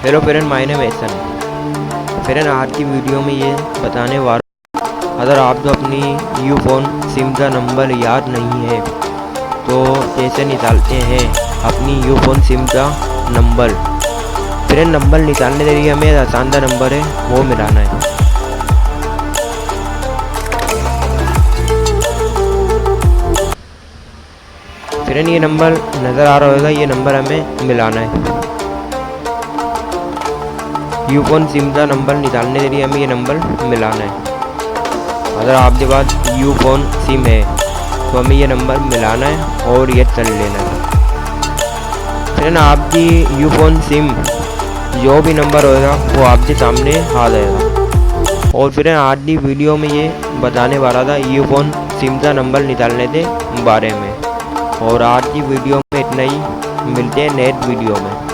Hello friend, my name Ehsan. Friend, आज की video में ये बताने वाला हूँ, अगर आपको अपनी यू फोन सिम का नंबर याद नहीं है तो कैसे निकालते हैं अपनी यू फोन सिम का नंबर। फ्रेंड, नंबर निकालने के लिए हमें आसान सा नंबर है वो मिलाना है। फ्रेंड, ये नंबर नज़र आ रहा होगा, ये नंबर हमें मिलाना है। यू फोन सिम का नंबर निकालने के लिए हमें ये नंबर मिलाना है। अगर आपके पास यू फोन सिम है तो हमें ये नंबर मिलाना है और ये चल लेना है। फ्रेंड, आपकी यू फोन सिम जो भी नंबर होगा वो आपके सामने आ जाएगा। और फ्रेंड, आज की वीडियो में ये बताने वाला था यू फोन सिम का नंबर निकालने के बारे में। और आज की वीडियो में इतना ही, मिलते हैं नेक्स्ट वीडियो में।